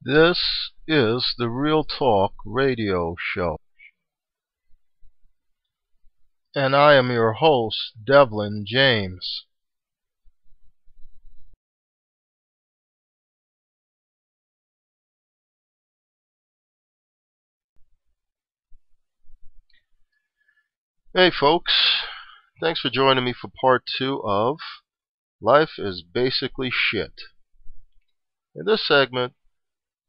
This is the Real Talk Radio Show, and I am your host, Devlin James. Hey folks, thanks for joining me for part 2 of Life is Basically Shit. In this segment,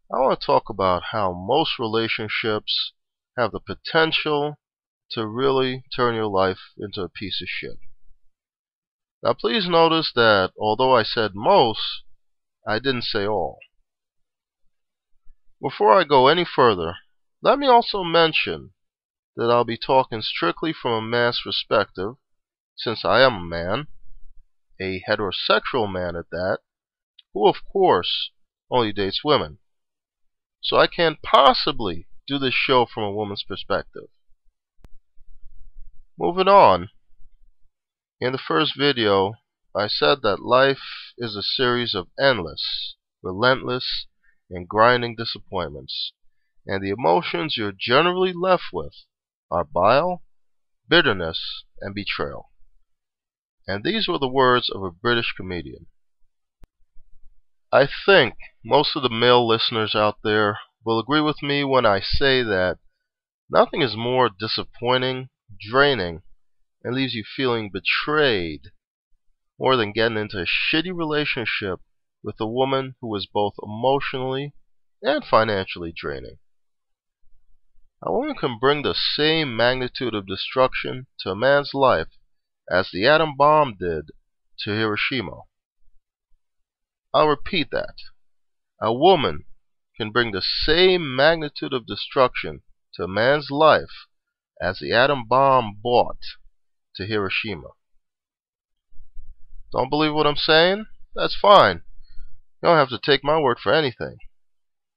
I want to talk about how most relationships have the potential to really turn your life into a piece of shit. Now please notice that although I said most, I didn't say all. Before I go any further, let me also mention that I'll be talking strictly from a man's perspective, since I am a man, a heterosexual man at that, who of course only dates women. So I can't possibly do this show from a woman's perspective. Moving on. In the first video, I said that life is a series of endless, relentless, and grinding disappointments, and the emotions you're generally left with are bile, bitterness, and betrayal. And these were the words of a British comedian. I think most of the male listeners out there will agree with me when I say that nothing is more disappointing, draining, and leaves you feeling betrayed more than getting into a shitty relationship with a woman who is both emotionally and financially draining. A woman can bring the same magnitude of destruction to a man's life as the atom bomb did to Hiroshima. I'll repeat that. A woman can bring the same magnitude of destruction to a man's life as the atom bomb brought to Hiroshima. Don't believe what I'm saying? That's fine. You don't have to take my word for anything.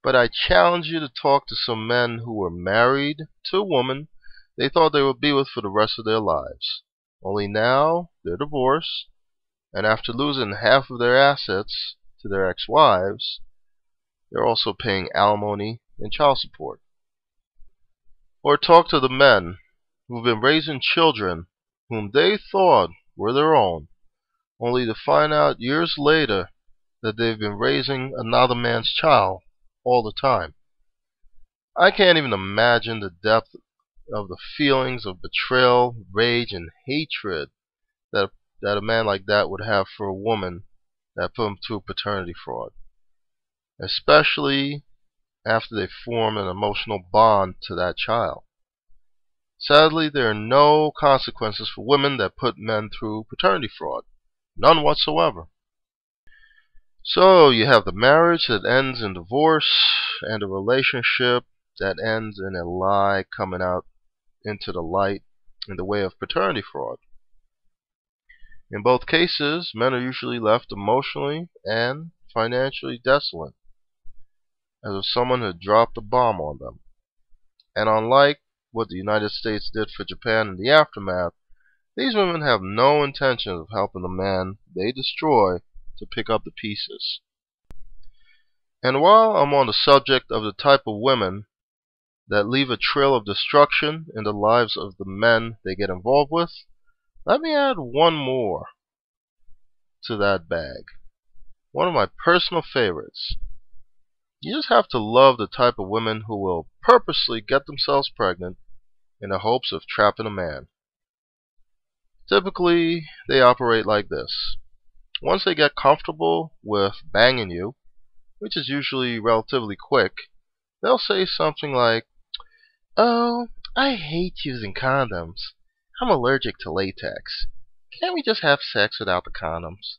But I challenge you to talk to some men who were married to a woman they thought they would be with for the rest of their lives. Only now they're divorced, and after losing half of their assets to their ex-wives, they're also paying alimony and child support. Or talk to the men who've been raising children whom they thought were their own, only to find out years later that they've been raising another man's child all the time. I can't even imagine the depth of the feelings of betrayal, rage, and hatred that a man like that would have for a woman that put him through paternity fraud, especially after they form an emotional bond to that child. Sadly, there are no consequences for women that put men through paternity fraud. None whatsoever. So you have the marriage that ends in divorce and a relationship that ends in a lie coming out into the light in the way of paternity fraud. In both cases, men are usually left emotionally and financially desolate, as if someone had dropped a bomb on them. And unlike what the United States did for Japan in the aftermath, these women have no intention of helping the man they destroy to pick up the pieces. And while I'm on the subject of the type of women that leave a trail of destruction in the lives of the men they get involved with, let me add one more to that bag. One of my personal favorites. You just have to love the type of women who will purposely get themselves pregnant in the hopes of trapping a man. Typically, they operate like this. Once they get comfortable with banging you, which is usually relatively quick, they'll say something like, "Oh, I hate using condoms. I'm allergic to latex. Can't we just have sex without the condoms?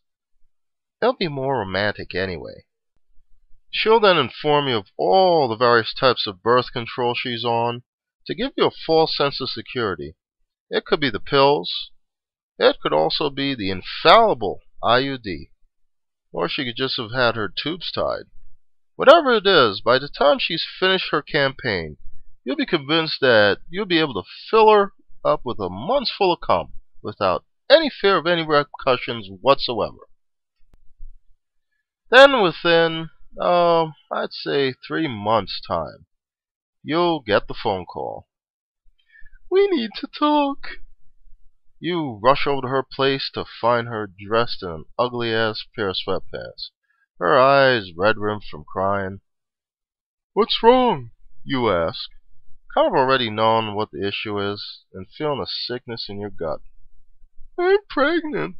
It'll be more romantic anyway." She'll then inform you of all the various types of birth control she's on to give you a false sense of security. It could be the pills. It could also be the infallible IUD. Or she could just have had her tubes tied. Whatever it is, by the time she's finished her campaign, you'll be convinced that you'll be able to fill her up with a month's full of cum without any fear of any repercussions whatsoever. Then within I'd say 3 months' time. You'll get the phone call. We need to talk. You rush over to her place to find her dressed in an ugly-ass pair of sweatpants, her eyes red-rimmed from crying. What's wrong? You ask, kind of already knowing what the issue is and feeling a sickness in your gut. I'm pregnant.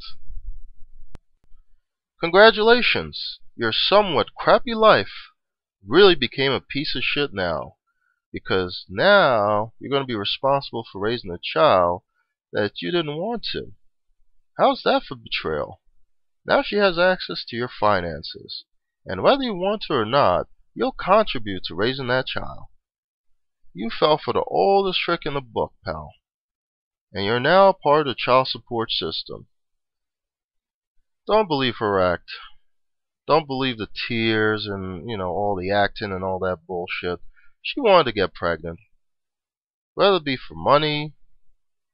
Congratulations. Your somewhat crappy life really became a piece of shit now, because now you're going to be responsible for raising a child that you didn't want to. How's that for betrayal? Now she has access to your finances, and whether you want to or not, you'll contribute to raising that child. You fell for the oldest trick in the book, pal, and you're now part of the child support system. Don't believe her act. Don't believe the tears and, all the acting and all that bullshit. She wanted to get pregnant. Whether it be for money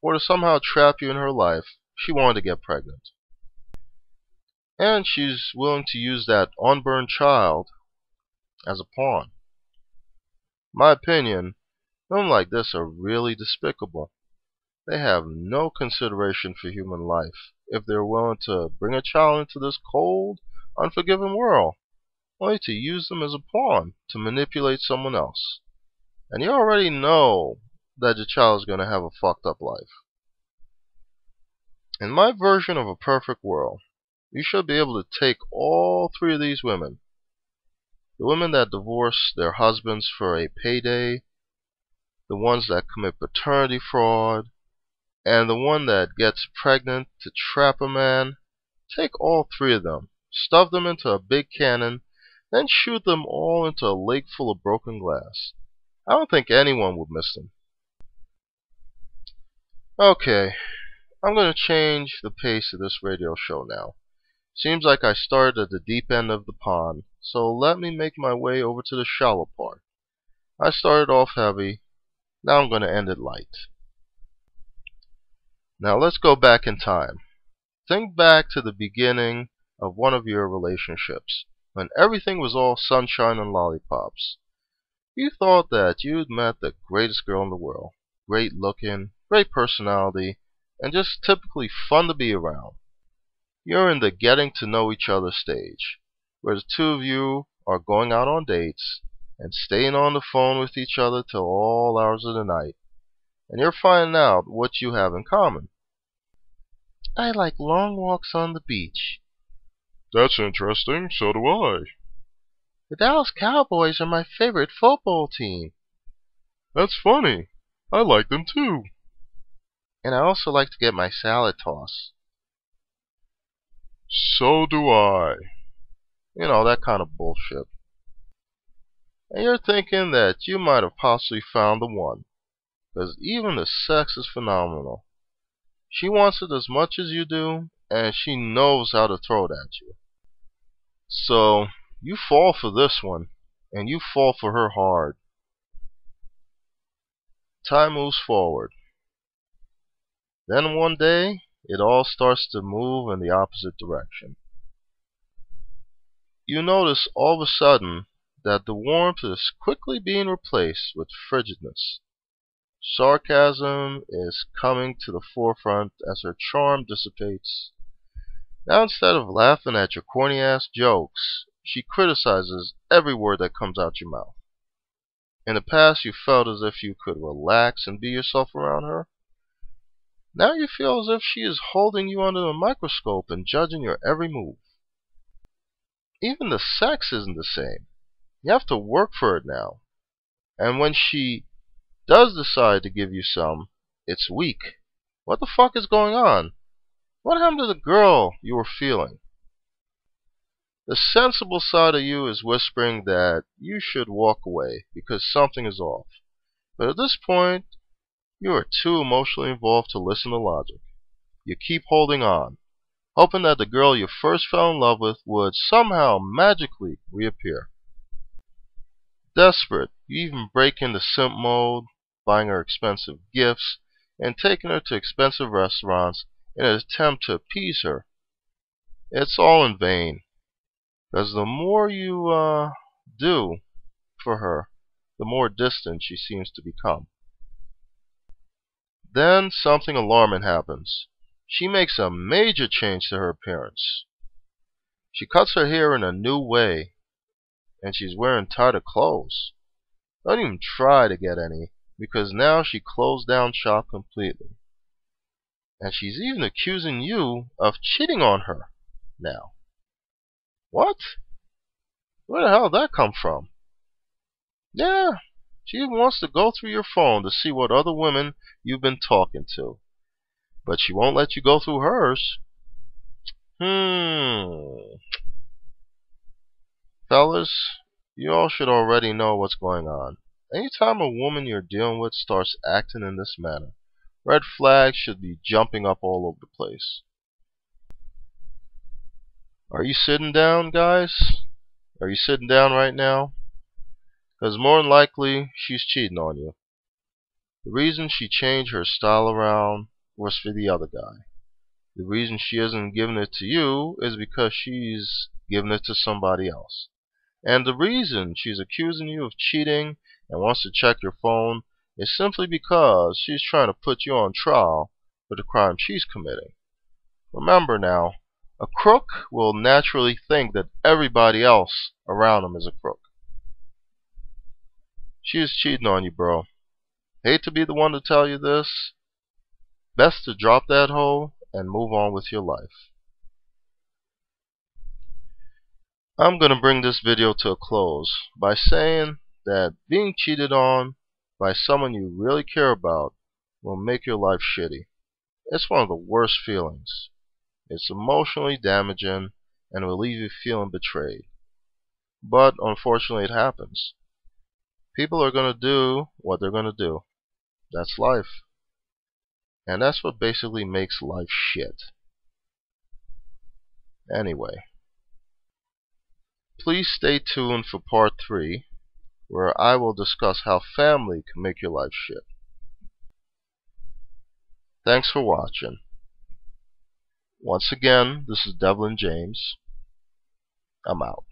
or to somehow trap you in her life, she wanted to get pregnant. And she's willing to use that unborn child as a pawn. My opinion, women like this are really despicable. They have no consideration for human life if they're willing to bring a child into this cold, unforgiving world, only to use them as a pawn to manipulate someone else. And you already know that your child is going to have a fucked up life. In my version of a perfect world, you should be able to take all three of these women. The women that divorce their husbands for a payday, the ones that commit paternity fraud, and the one that gets pregnant to trap a man. Take all three of them, stuff them into a big cannon, then shoot them all into a lake full of broken glass. I don't think anyone would miss them. Okay, I'm going to change the pace of this radio show now. Seems like I started at the deep end of the pond, so let me make my way over to the shallow part. I started off heavy, now I'm going to end it light. Now let's go back in time. Think back to the beginning of one of your relationships, when everything was all sunshine and lollipops. You thought that you'd met the greatest girl in the world. Great looking, great personality, and just typically fun to be around. You're in the getting to know each other stage, where the two of you are going out on dates and staying on the phone with each other till all hours of the night, and you're finding out what you have in common. I like long walks on the beach. That's interesting, so do I. The Dallas Cowboys are my favorite football team. That's funny. I like them too. And I also like to get my salad tossed. So do I. That kind of bullshit. And you're thinking that you might have possibly found the one, because even the sex is phenomenal. She wants it as much as you do, and she knows how to throw it at you. So, you fall for this one, and you fall for her hard. Time moves forward. Then one day, it all starts to move in the opposite direction. You notice all of a sudden that the warmth is quickly being replaced with frigidness. Sarcasm is coming to the forefront as her charm dissipates. Now instead of laughing at your corny ass jokes, she criticizes every word that comes out your mouth. In the past you felt as if you could relax and be yourself around her. Now you feel as if she is holding you under a microscope and judging your every move. Even the sex isn't the same. You have to work for it now. And when she does decide to give you some, it's weak. What the fuck is going on? What happened to the girl you were feeling? The sensible side of you is whispering that you should walk away because something is off. But at this point, you are too emotionally involved to listen to logic. You keep holding on, hoping that the girl you first fell in love with would somehow magically reappear. Desperate, you even break into simp mode, buying her expensive gifts, and taking her to expensive restaurants in an attempt to appease her. It's all in vain. Because the more you do for her, the more distant she seems to become. Then something alarming happens. She makes a major change to her appearance. She cuts her hair in a new way, and she's wearing tighter clothes. Don't even try to get any, because now she closed down shop completely. And she's even accusing you of cheating on her now. What? Where the hell did that come from? Yeah, she even wants to go through your phone to see what other women you've been talking to. But she won't let you go through hers. Fellas, you all should already know what's going on. Anytime a woman you're dealing with starts acting in this manner, red flags should be jumping up all over the place. Are you sitting down, guys? Are you sitting down right now? Because more than likely, she's cheating on you. The reason she changed her style around was for the other guy. The reason she isn't giving it to you is because she's giving it to somebody else. And the reason she's accusing you of cheating and wants to check your phone is simply because she's trying to put you on trial for the crime she's committing. Remember now, a crook will naturally think that everybody else around him is a crook. She is cheating on you, bro. Hate to be the one to tell you this. Best to drop that hoe and move on with your life. I'm going to bring this video to a close by saying that being cheated on by someone you really care about will make your life shitty. It's one of the worst feelings. It's emotionally damaging and will leave you feeling betrayed. But unfortunately it happens. People are going to do what they're going to do. That's life. And that's what basically makes life shit. Anyway, please stay tuned for part 3, where I will discuss how family can make your life shit. Thanks for watching. Once again, this is Devlin James. I'm out.